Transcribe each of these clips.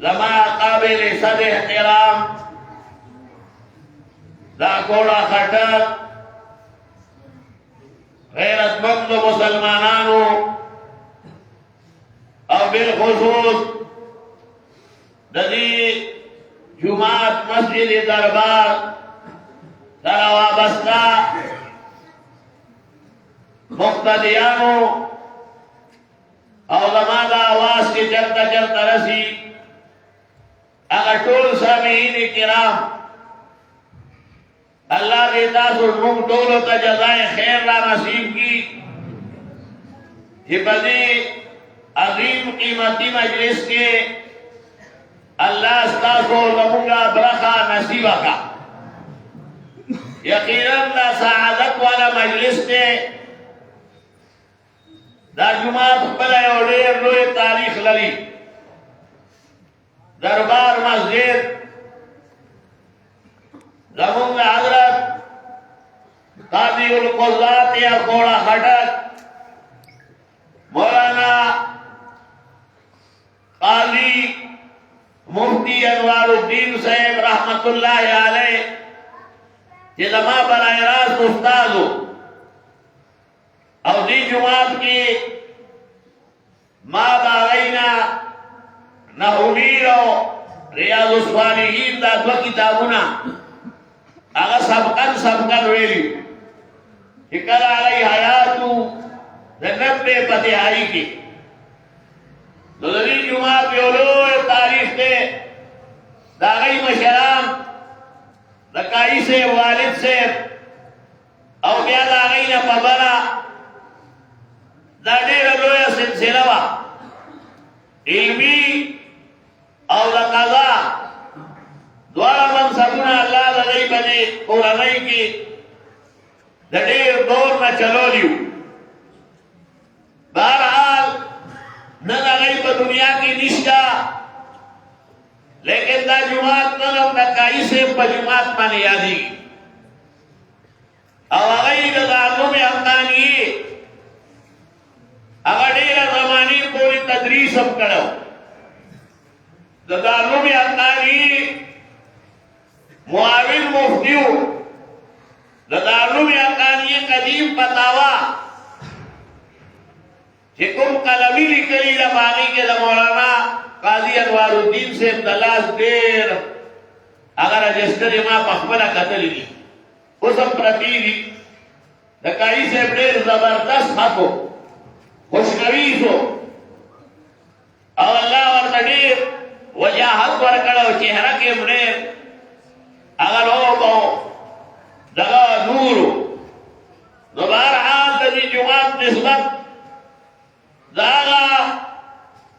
زما قابل صد احترام دا کوڑا خٹک غیرتمند مسلمانانو او بالخصوص ددی جماعت مسجد دربار سره وابسته مقتدیانو او زما دا آواز کی چرتا چرتا رسی اگر ټول سامعین کرام اللہ دے تاسو موږ ټولو ته جزائے خیر را نصیب کی چې په دې عظیم قیمتي مجلس کې اللہ ستاسو زموږه برخه نصیب کړه. یقینا دا سعادت والا مجلس دی. دا جماعت خپل یو ډېر لوی تاریخ لري. دربار مسجد زمونږ حضرت قاضی القضات یا کوڑا خټک مولانا قاضی مفتی انوار الدین صاحب رحمت اللہ علیہ چې زما براہ راست استاد او دی جماعت کی ما باغینا نحویر او ریاض الصالحین دا دو کتابونا اگا سبقن ویلی اکر آگئی حیاتو نبے پتہائی کی دوزری جماعت یولو تاریخ کے داغی مشران دکائی سے والد سے او بیا داغی نا پبرا دا دیر لویا سلسلہ وا علمی او دا قضا دوارا منصبونا اللہ لدائی بنے قرآنائی کی دا دیر دور نا چلو لیو. بہرحال نن آگئی پا دنیا کی نشتا لیکن دا جماعت ننم دکائی سے پا جماعت مانے یادی او آگئی دا داروں میں امدانی اگر دیر زمانی پوری تدریس ہم کرو دا داروں میں امدانی معاون مفتیو دا داروں میں امدانی قدیم پتاوا حکم قلمی لکلی دا باقی کے دا مولانا قاضی انوار الدین سے دلاس دیر اگر رجسٹر ما پخبلا قتل دی اسم پرتی دی دکائی سے دیر زبردست حقو خوشنویسو او اللہ ورد دیر وجاہت ورکڑا و چہرہ کے منیر اگر ہو باو دگا نورو دوبار حال دا دی جماعت نسبت داغا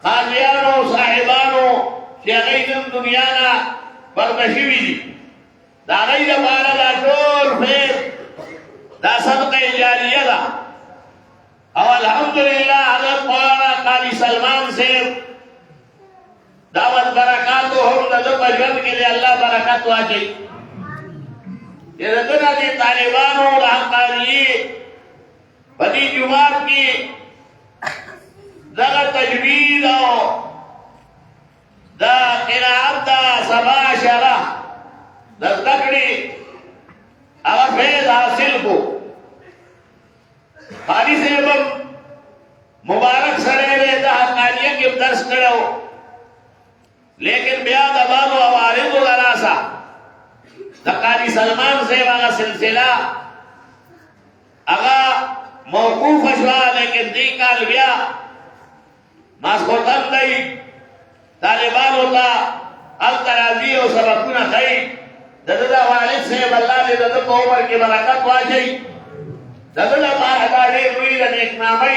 قاضیانو صاحبانو شیخین دنیانا بردشوی دی داغی دا پارا دا دور خیر دا صدق جاریہ دا او الحمدللہ حضرت مولانا قاضی سلمان سے دعوت برکاتو ہم دا دو بجوند کے لئے اللہ برکات واجی یہ دنہ دی طالبانو دا حقانی بدی جماعت کی دا تجوید او دا قرآن دا سبا شرح دا تکڑی اگر فیض حاصل کو خالی سے مبارک سرے دا حقانیہ کی درس کرو لیکن بیا دبانو عوارض و دراسا دا قاضی سلمان سے واغا سلسلہ اگا موقوف اشوا لیکن دی کال بیا ماسکوتن دئی طالبان ہوتا الترازی و سبقونا خی دادا والد سے اللہ نے دادا کو عمر کی برکت واجی دادا بارکا دیر روی دا نیک نامی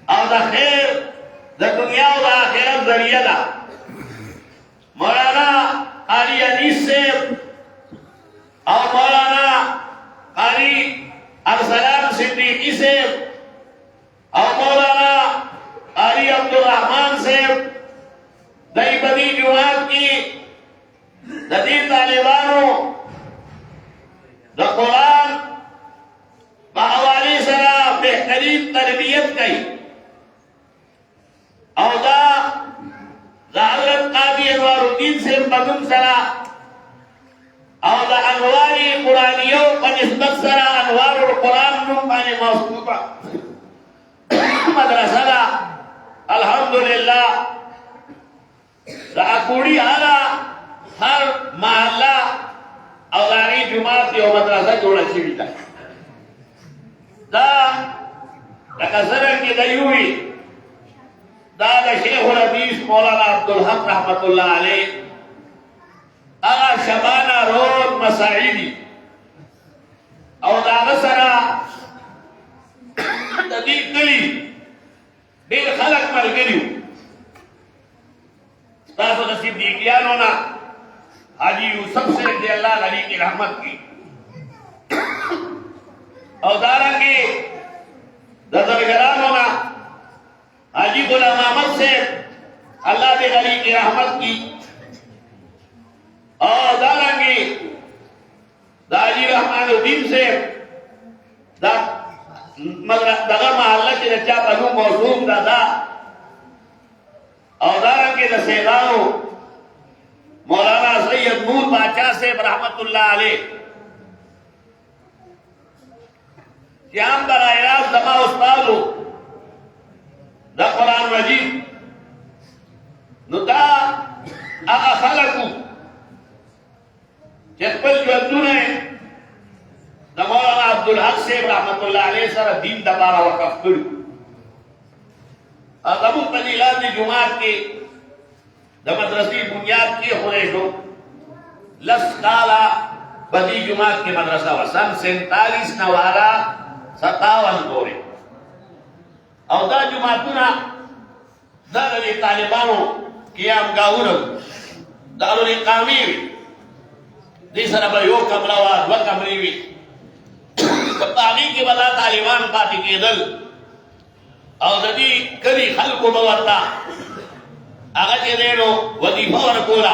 او دا خیر دا دنیا و دا آخرت ذریعہ دا مولانا قاری انیس سے او مولانا قاری ارسلان صدیقی سے او مولانا قاری عبدالرحمن سے دائی بدی جماعت کی ددی طالبانو دا قرآن بحوالی سرا بہترین تربیت کئی او دا حضرت قاضی انوارالدین سے بدن سرا او دا انواری قرآنیو پا نسبت سرا انوار القرآن نم پانی موسوطا مدرسہ دا الحمدللہ دا اکوڑی حالا ہر محلہ او داغی جماعت یو مدرسہ جوڑا شوی دا دا لکسرن کی دیوی دا شیخ الحدیث مولانا عبدالحق رحمت اللہ علیہ اغا شبانہ رود مساعیدی او دا غسرہ تدی کلی دیر خلق مر گریو تاسو دا صدیقیانونا حاجی یوسف سے دی اللہ علی کی رحمت کی او دارنگی دا درگرانونا حاجی غلام احمد سے اللہ دے علی کی رحمت کی اور دارنگی دا حاجی رحمان الدین سے دا محلہ کی رچا بنو موضوم دا دا اور دارنگی دا سیداؤ مولانا سید نور باچا سے رحمت اللہ علیہ شیام براہ راست دما استادو دا قرآن مجید نو دا اغا خلقو چکپل جوندون ہے دا مولانا عبدالحق صاحب رحمت اللہ علیہ سر دین دا بارا وقف کرو اغمو پنیلان دی جماعت کے دا مدرسی بنیاد کے خریشو لس کالا بدی جماعت کے مدرسہ و سن 47 نوارا 57 دورے او دا جماعتونا دا دی طالبانو قیام گاہونو دارو اقامی وی دی سر بیو کمروا دو کمری وی باقی کی بدا طالبان پاتی کی دل او دا دی کلی خلقو بورتا آگا چی دینو وظیفہ ورکولا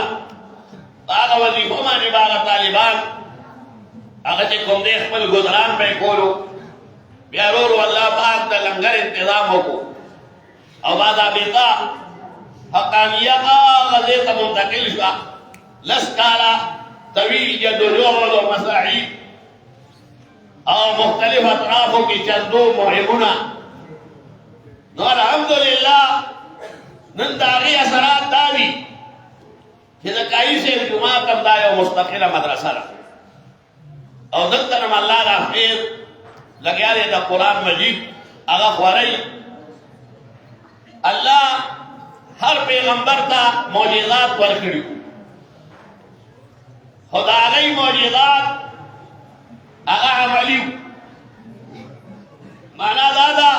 آگا وظیفہ مانی باغا طالبان آگا چی کم دیکھ پل گزران پہ کولو بیارور واللہ پاک دا لنگر انتظام کو او بعد آبیتا حقانیہ آغا دیتا منتقل شوا لسکالا طویل جد و جوہد و مساعی او مختلف اطرافوں کی چندو مہمونا نو الحمدللہ ننداغی اثرات داوی چھتا کئی سے جماعت امدائی و مستقل مدرسہ رہا او دکتنم اللہ را خیر لگیا دے دا قرآن مجید اگا خواری اللہ ہر پیغمبر تا معجزات ورکڑی خدا علی معجزات اگا عملی مانا دادا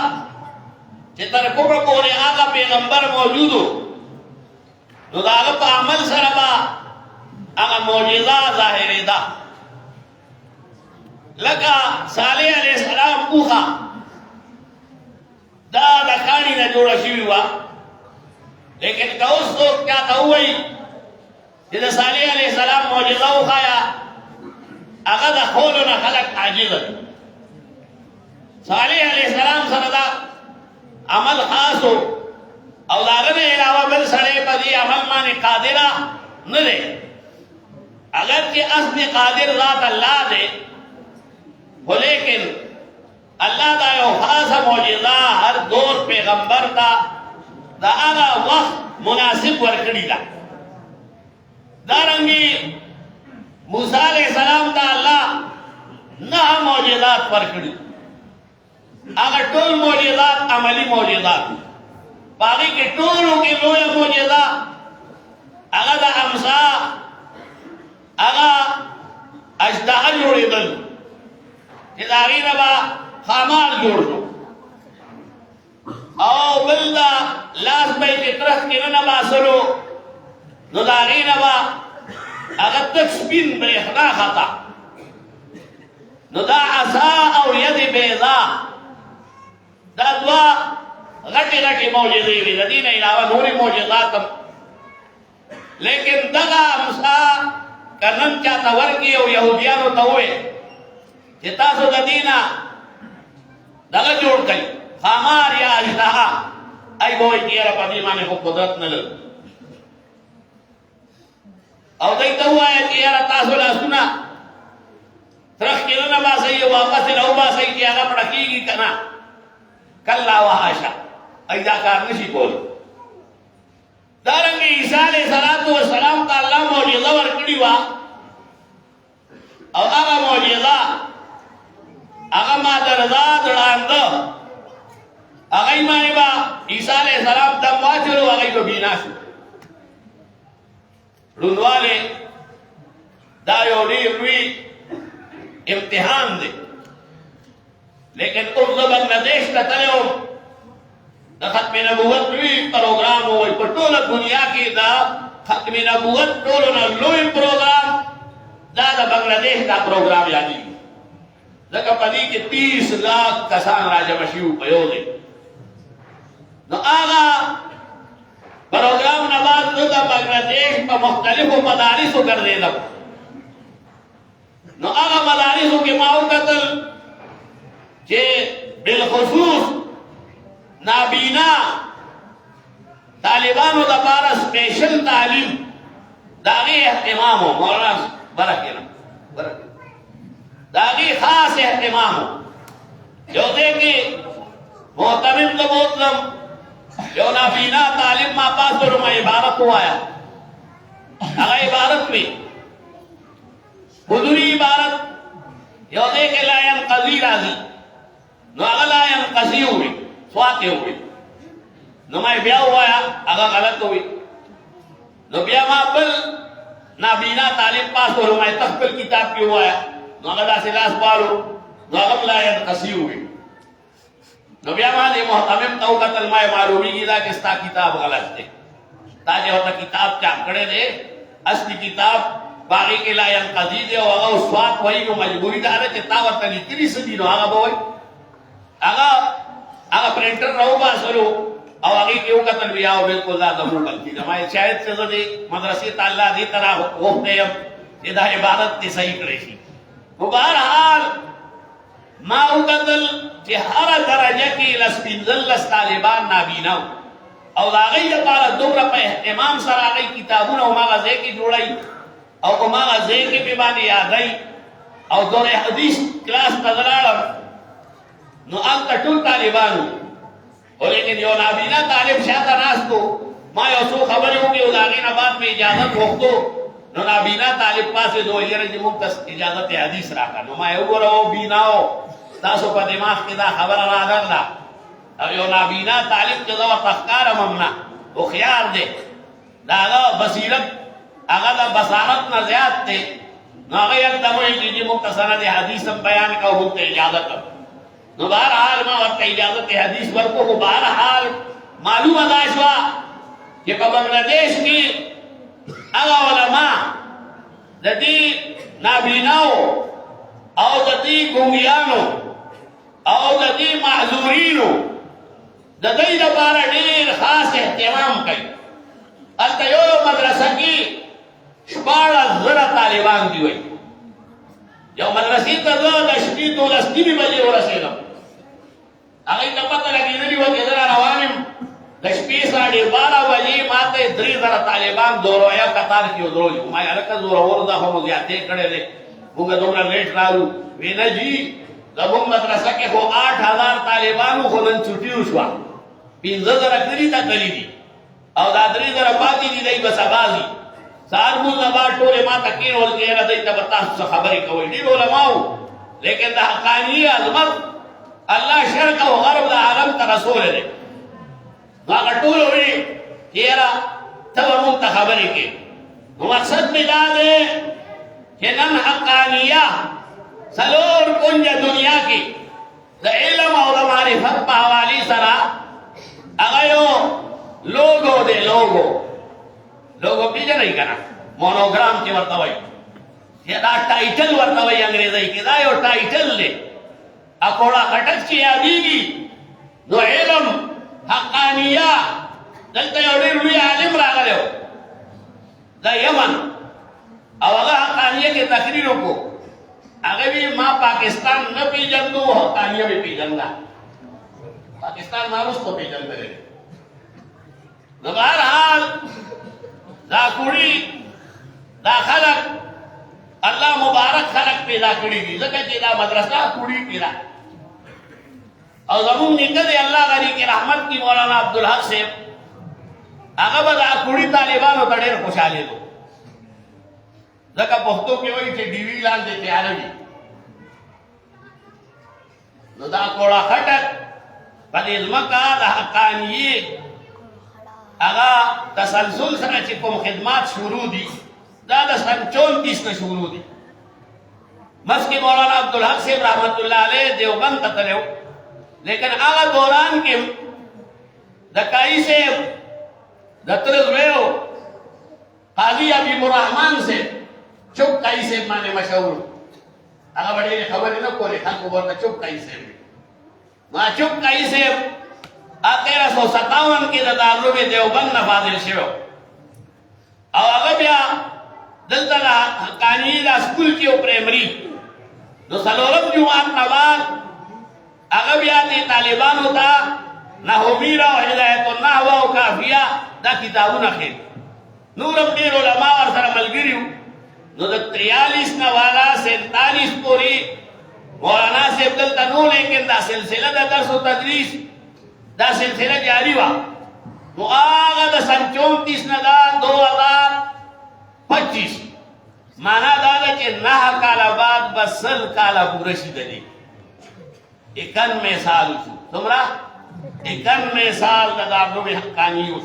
چتر کبر کونے آگا پیغمبر موجودو نو دا اگا پا عمل سربا اگا معجزات ظاہر دا لکا صالح علیہ السلام اوخا دا کانی نا جوڑا شوی ہوا لیکن کاؤس تو کیا تاوئی جدا صالح علیہ السلام معجزہ اوخایا اگا دا خولونا خلق عاجزا صالح علیہ السلام سردا عمل خاص ہو او داغن علاوہ بل سڑے پا دی عمل مانے قادرہ ندے اگر کہ اصل قادر ذات اللہ دے لیکن اللہ دا یو خاص معجزہ ہر دور پیغمبر دا دا آغا وقت مناسب ورکڑی دا دارنگی موسیٰ علیہ السلام دا اللہ نہ معجزات ورکڑی اگر ٹول معجزات عملی معجزات باقی کے ٹولوں کی لویا معجزہ اگر دا امسا اگر اجدہ جوڑی دل اداری نبا خامار جوڑ دو او بلدہ لاس بیت اطرح کی نبا سلو نداری نبا اگر تکسبین بے اخنا خطا ندا عصا او ید بیضا دا دعا غٹی غٹی موجزی بھی دین علاوہ نوری موجزاتم لیکن دغا مسا کرنم چاہتا ورکی او یہودیانو تاوئے کہ تاسو دا دینا دغا جوڑ کئی خامار یا اجدہا ای بوئی کیا رب دیمانے کو قدرت نلل او دای ته وایي چې یاره تاسو لاسونه ترخ کې نه باسئ واپس نه وباسئ چې هغه مړه کېږي که نه کلا وحاشا ای دا کار نشي کولی دارنګه عیسی علیه السلام ته الله معجزه ورکړې وه او هغه معجزه هغه ما درځه ځړانده هغه یې باندې به عیسی علیه السلام دم واچولو هغه یې به بینا شو ړوندوالی دا یو ډېر لوی امتحان دی لیکن اوس زه بنګلادیش ته تللی وم د ختم نبوت لوی پروګرام ووایي په ټوله دنیا کې دا ختم نبوت ټولو نه لوی پروګرام دا د بنګلادیش دا پروګرام یادېږي ځکه په دې کې 30 لاک کسان راجمع شوي په یو ځای نو هغه پروګرام نه بعد زه د بنګلادیش په مختلفو مدارسو ګرځېدم نو هغه مدارسو کې ما وکتل چې بالخصوص نابینا طالبانو دپاره سپیشل تعلیم د هغې اهتمام و مولانا برکېنه د هغې خاص اهتمام و یو ځای کې محتمم ته بوتلم یو نابینا طالب ما پاس ورو ما عبارت ووایا هغه عبارت وي حضوري عبارت یو ځای کې لا ینقضي راځي نو هغه لا ینقضي ووي سوات یې ووي نو ما بیا ووایا هغه غلط ووي نو بیا ما بل نابینا طالب پاس ورو ما ته خپل کتاب کې ووایا نو هغه داسې لاس پالو نو هغه لا ینقضي ووي نو بیا ما دې محتمم ته وکتل ما معلومیږي دا چې ستا کتاب غلط دی تا چې ورته کتاب چاپ کړی دی اصلي کتاب باقي کې لا ینقضي دی او هغه سوات وایي نو مجبوري دا ده چې تا ورته لیکلي څه دي نو هغه به وایي هغه پرنټر راوباسلو او هغې کې وکتل بیا او بلکل دا زموږ غلطي ده ما شاید چې زه دې مدرسې ته الله دې طرح غوښتی یم چې دا عبادت دې صحیح کړی شي نو بهرحال ما وکتل چې هره درجه کې لس پنځلس طالبان نابینا او د هغوی لپاره دومره په اهتمام سره هغوی کتابونه هماغه ځای کې جوړوي او هماغه ځای کې پې باندې یادوي او دور حدیث کلاس ته زه لاړم نو هلته ټول طالبانو خو لیکن یو نابینا طالب شاته ناست و ما یو څو خبرې وکړې او د هغې نه بعد مې اجازت غوښتو نو نابینا طالب پاسېد وویل یاره چې موږ ته اجازت حدیث راکړه نو ما یې وګوره او بیناو تاسو په دماغ کې دا خبره راغله او یو نابینا طالب چې زه ورته ښکارم هم نه هوښیار دی د هغه بصیرت هغه د بصارت نه زیات دی نو هغه یکدم ویل چې موږ ته سند حدیث هم بیان کړو موږ ته اجازت هم نو بهرحال ما ورته اجازت حدیث ورکړو خو بهرحال معلومه دا شوه چې په بنګلادیش کې هغه علما د دې نابیناو او د دې ګونګیانو او د دې معذورینو د دوی لپاره ډېر خاص اهتمام کوي هلته یو مدرسه کې 14,000 طالبان دي وایي یو مدرسې ته زه د شپې 12 بجې ورسېدم هغوی ته پته لګېدلې وه چې زه را روان یم د شپې 12:30 بجې ما ته 3,000 طالبان دورویه قطار کې ودرولي ما یې هلکه زورور ده خو مو زیاتې کړی دی موږ دومره لیټ رالو وی نه جي زموږ مدرسه کې خو 8,000 طالبانو خو نن چوټي وشوه 15,000 کلي ته تللي دي او دا 3,000 پاتې دي دی به سبا ځي سهار مونځ نه بعد ټولې ما ته کېنول چې یاره دی ته به تاسو څه خبرې کوئ ډېر علما وو لیکن د حقانیې عظمت الله شرق او غرب د عالم ته رسولی دی نو هغه ټول وړي چې یاره ته به مونږ ته خبرې کوې نو مقصد مې دا دی چې نن حقانیه څلور کونجه دنیا کې د علم او د معرفت په حوالې سره هغه یو لوګو دی لوګو پیژنئ که نه مونوګرام چې ورته وایي دا ټایټل ورته وایي انګریزۍ کې دا یو ټایټل دی اکوړه خټک چې یادېږي نو علم حقانیه دلته یو ډېر لوی عالم راغلی و د یمن او هغه حقانیه کې تقریر وکړو هغه وی ما پاکستان نه پیژندو حقانیه مې پیژنده پاکستان ما وروسته پیژندلی نو بهرحال دا کوړي دا خلق الله مبارک خلق پیدا کړی دي ځکه چې دا مدرسه کوړي پیدا او زمون نیکه دی الله غني کې رحمت کی مولانا عبدالحق صاحب هغه به دا کوړي طالبانو ته ډېر خوشاله دي ځکه پښتو کې وایي چې ډي وی لاندې تیار دي نو دا کوړه خټک په دې ځمکه د حقانیت هغه تسلسل سره چې کوم خدمات شروع دي دا د سن 34 نه شروع دي مسکی مولانا عبدالحق صاحب رحمت الله علیه دیوبند ته تلو لیکن هغه دوران کې د کای صاحب د ترزویو قاضی حبیب الرحمن سے چوپ کای صاحب باندې مشهور هغه وړي خبرې نه کولې خلکو ورته چوپ کای صاحب ما چوپ کای صاحب 1357 کې د دارالعلوم دیوبند نه فاضل شوی او هغه بیا دلته د حقاني د سکول کې او پرایمري نو څلورم جمعات نه بعد هغه بیا د طالبانو ته نحو میرا او هدایت النحو او کافیه دا کتابونه ښیي نور هم ډېر علما ورسره ملګري وو نو د 43 نه والا 47 پورې مولانا صاحب دلته نو لیکن دا سلسله د درس او تدریس دا سلسله جاری وه نو هغه د سن 34 نه دا 2025 معنا دا ده چې 9 کاله بعد به 100 کاله پوره شي د دې 91 سال شو څومره 91 سال د دارالعلوم حقاني شو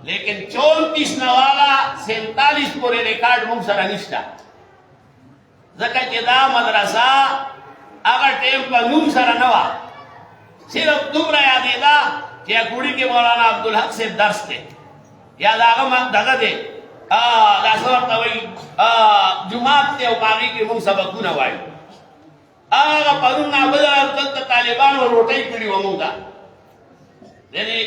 لیکن 34 نه والا 47 پورې ریکارډ موږ سره نشته ځکه چې دا مدرسه هغه ټیم په نوم سره نه وه صرف دومره یادېده چې کوړي کې مولانا عبدالحق صاحب درس دی یا د هغه دغه دی دا څه ورته وایي جومات دی او په هغې کې موږ سبقونه وایو هغه پرون نابله دلته طالبانو روټۍ کړي وه موږ ته یعنې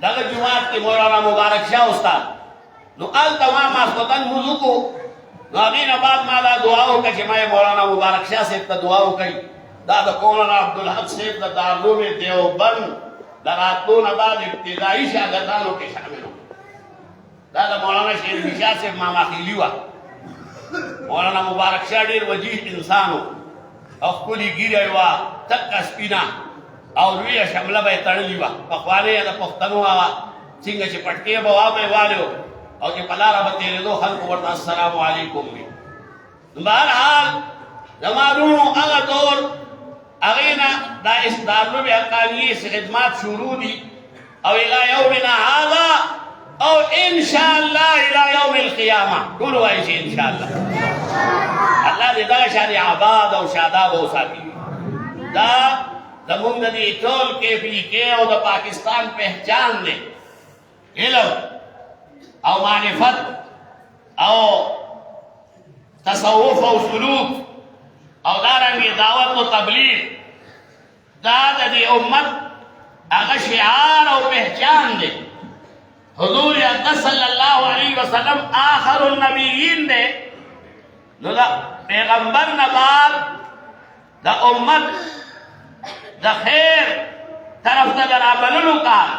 دغه جومات کې مولانا مبارک شاه استاد نو هلته ما ماسخوتن مونځ وکړو نو هغې نه بعد ما دا دعا وکړه چې ما یې مولانا مبارک شاه صاحب ته دعا وکړئ دا د مولانا عبدالحق صاحب د دارالعلوم دیوبند د راتلو نه بعد ابتدایي شاګردانو کې شامل و دا د مولانا شیرني شاه صاحب ماماخیلي وه مولانا مبارک شاه ډېر وجیح انسان و او ښکلې ږیره یې وه تکه سپینه او لویه شمله به یې تړلې وه پخوانۍ د پښتنو هغه څنګه چې پټکې به وا به یې والو او چې په لاره به تېرېدو خلکو ورته السلام علیکم وي نو بهرحال زما وروڼو هغه دور هغې نه دا دارالعلوم حقانیې خدمات شروع دي او الی یومنا هذا او انشاءالله الی یوم القیامه ټول وایي چې انشاءالله الله دې دغه شانې آباد او شاداب وساتي دا زمونږ د دې ټول KPK او د پاکستان پہچان دی علم او معرفت او تصوف او سلوک او دارنګې دعوت او تبلیغ دا د دې امت هغه شعار او پہچان دی حضور اقدس صلی الله علیه وسلم آخر النبیین دی نو دا پیغمبر نه بعد د امت د خیر طرف ته د رابللو کار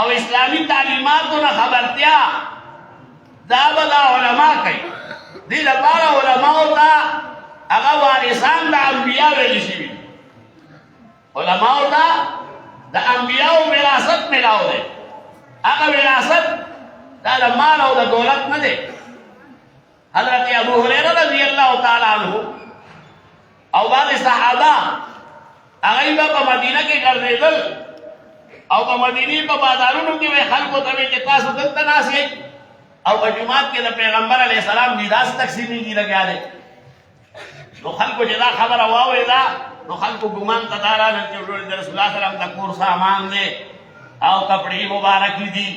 او اسلامي تعلیماتو نه خبرتیا دا به دا علما کوي دې لپاره علماو ته هغه وارثان د انبیا ویل شوي علماو ته د انبیاو وراثت میلاو دی هغه وراثت دا د مال او د دولت نه دی حضرت ابو هريره رضی الله تعالی عنہ او بعض صحابه هغه به په مدینه کې ګرځېدل او په مدینې په بازارونو کې به خلکو ته وایي چې تاسو دلته ناست یئ او په جومات کې د پیغمبر علیه السلام میراث تقسیمېږي لګیا دی نو خلکو چې دا خبره واورېده نو خلکو ګمان ته دا راغله چې د رسول الله سلام د کور سامان دی او کپړې مبارکې دي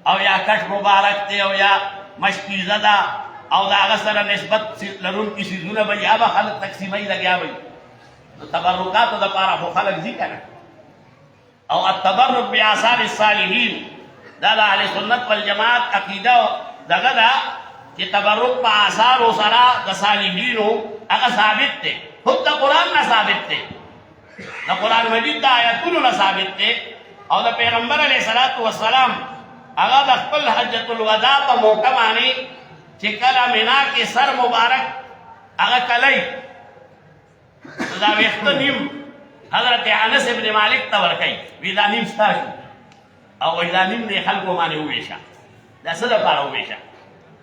او یا کټ مبارک دی او یا مشکیزه ده او د هغه سره نسبت لرونکي څیزونه به یا به خلک تقسیموي لګیا وي نو تبرکاتو دپاره خو خلک ځي که نه او التبرک بآثار الصالحین دا د اهل سنت والجماعت عقیده دغه ده چې تبرک په آثارو سره د صالحینو هغه ثابت دی خود د قرآن نه ثابت دی د قرآن مجید د آیتونو نه ثابت دی او د پیغمبر علیه السلام هغه د خپل حجة الوداع په موقع باندې چې کله مینا کې سر مبارک هغه کلی دا ویښته نیم حضرت انس ابن مالک ته ورکوي وی دا نیم ستا شو او وی دا نیم دې خلکو باندې وویشه دا څه دپاره وویشه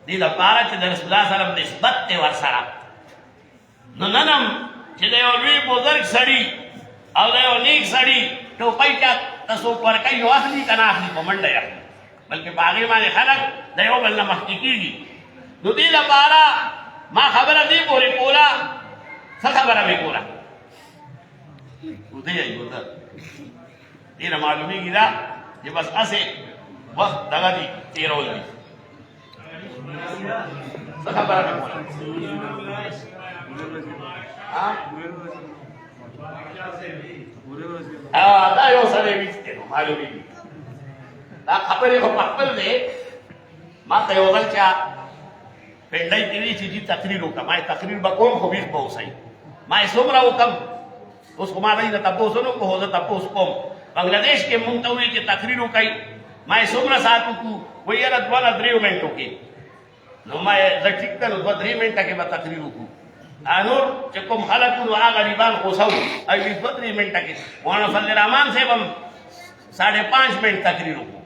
دې دپاره چې د رسول الله سلم نسبت دی ورسره نو نن هم چې د یو لوی بزرګ سړي او د یو نیک سړي ټوپۍ چا ته څوک ورکوي نو اخلي که نه اخلي په منډه یې اخلي بلکې په هغې باندې خلک د یو بل نه مخکې کېږي نو دې لپاره ما خبره دې پورې کوله څه خبره مې کوله ودې ودر دې نه معلومېږي دا چې بس هسې وخت دغه دي تېرول دي څه خبره مې کوله دا یو سړی ویستی نو معلومېږي دا خبرې خو په خپل دی ما ته یو بل چا پنډۍ کې وي چې جي تقریر وکړه ما یې تقریر به کوم خو بیخ به اوسئ ما یې څومره وکړم اوس خو ما دی نه تپوس ونه کړو زه تپوس کوم بنګلادیش کې مونږ ته وایي چې تقریر وکړئ ما یې څومره ساعت وکړو وایي یاره 2-3 منټو کې نو ما یې زه ټیک ده نو 2-3 منټه کې به تقریر وکړو نور چې کوم خلک وو هغه غریبان غوسه وو او 2-3 منټه کې مولانا فضل الرحمن صاحب هم 5.5 منټ تقریر وکړو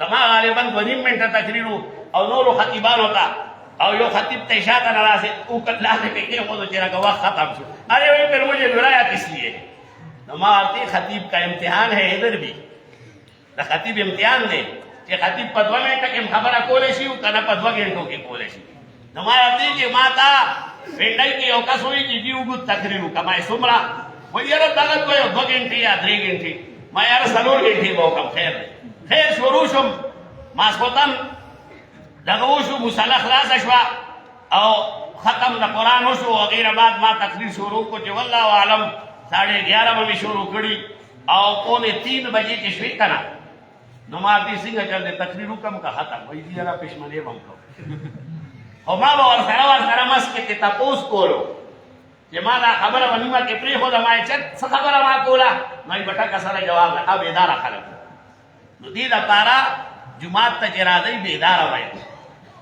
زما غالبا 2.5 منټه تقریر او نورو خطیبانو ته او یو خطیب ته شاته ناراضه او کتلاله پہ کہ وہ تیرا کا وقت ختم شو ارے وہ پھر مجھے برایا کس لیے نماز خطیب کا امتحان ہے ادھر بھی دا خطیب امتحان دے کہ خطیب په 2 منټه کې خبره کولې شي او کنه په 2 غنټو کې کولې شي نماز دې چې ماتا وینډای کې یو کس وایي چې دیو ګو تقریر وکما سمرا و یاره دغه کو 2 غنټې یا 3 غنټې ما یاره 3 غنټې به وکم خیر شروع شم ماسپوتن دغه وشو مصالح خلاص شوه او ختم د قرآن وشو وغیره بعد ما تقریر شروع کو چې والله عالم 11:30 مې شروع کړي او 2:45 بجې کې شوې که نه نو ما دې څنګه چل دی تقریر وکړم که ختم وایي دي یاره پښمنې به هم کوم خو ما به ورسره مسکې ته تپوس کولو چې ما دا خبره به نیمه کې پرېښوده ما یې څه خبره ما کوله نو یې به ټکه سره جواب ده بېداره خلک نو دې دپاره جومات ته چې راځئ بېداره وایي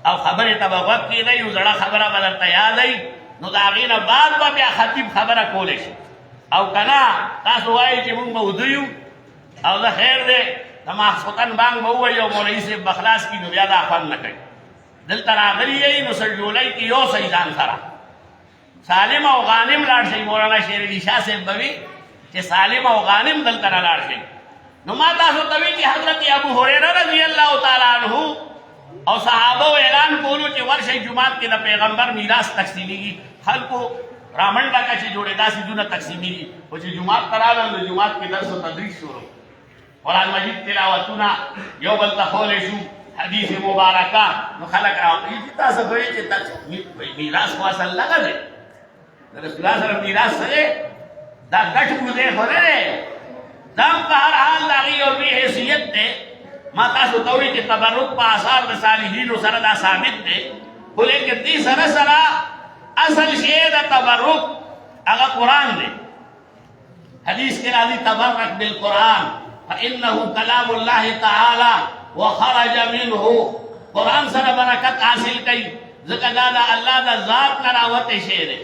او خبرې ته به غوږ کېدی یو زړه خبره به درته یادی نو د هغې نه بعد به بیا خطیب خبره کولی شي او که نه تاسو وایئ چې مونږ به وده یو او زه خیر دی د ماسخوتن بانګ به ووایي او مولوي صاحب به خلاص کړي نو بیا دا خوند نه کوي دلته راغلي یئ نو سرجولۍ کې یوسئ ځان سره سالم او غانم لاړ شئ مولانا شیر علي شاه صاحب به وي چې سالم او غانم دلته نه لاړ شئ نو ما تاسو ته وی چې حضرت ابو هريره رضی الله تعالی عنہ او صحابه اعلان کولو چې ورشي جمعات کې د پیغمبر میراث تقسیمیږي خلکو رامنډه کا چې جوړې داسې دونه تقسیمیږي او چې جمعات تراله نو جمعات کې درس او تدریس شروع قرآن مجید تلاوتونه یو بل ته خولې شو حدیث مبارکه نو خلک راوړي چې تاسو وایي چې میراث خو اصل لګا دی د رسول الله سره میراث سره دا ګټ کوزه خو نه دی دا په هر حال د هغې یو لوی حیثیت دی ما تاسو ته وایي چې تبرک په آثار د صالحینو سره دا ثابت دی خو لیکن دې سره سره اصل شی د تبرک هغه قرآن دی حدیث کې راځي تبرک بالقرآن فإنه كلام الله تعالی وخرج منه قرآن سره برکت حاصل کوي ځکه دا د الله د ذات نه راوتی شی دی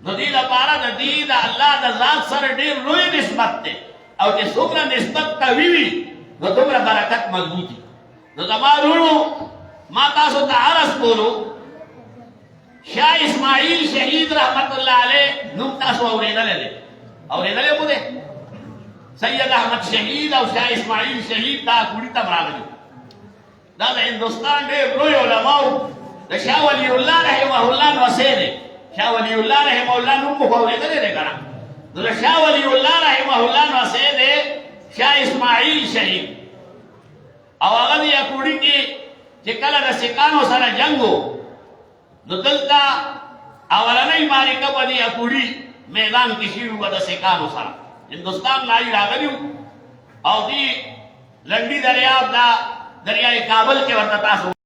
نو دې لپاره د دې د الله د ذات سره ډېر لوی نسبت دی او چې څومره نسبت قوي وي نو دومره برکت مضبوطي نو زما وروڼو ما تاسو ته عرض کولو شاه اسماعیل شهید رحمت الله علیه نوم تاسو اورېدلی دی اورېدلی مو دی سید احمد شهید او شاه اسماعیل شهید دا کوړي ته راغلي دا د هندوستان ډېر لوی علماو د شاه ولی الله رحمه الله نوسی دی شاه ولی الله رحمه الله نوم مو اورېدلی دی که نه نو د شاه ولی الله رحمه الله نوسی دی شاه اسماعیل شهید او هغه د یاکوړي کې چې کله د سکانو سره جنګ و نو دلته اولنۍ معرکه په دې یاکوړي میدان کې شوې وه د سکانو سره هندوستان نه راغلي او دې لنډي دریاب دا دریای کابل کې ورته تاسو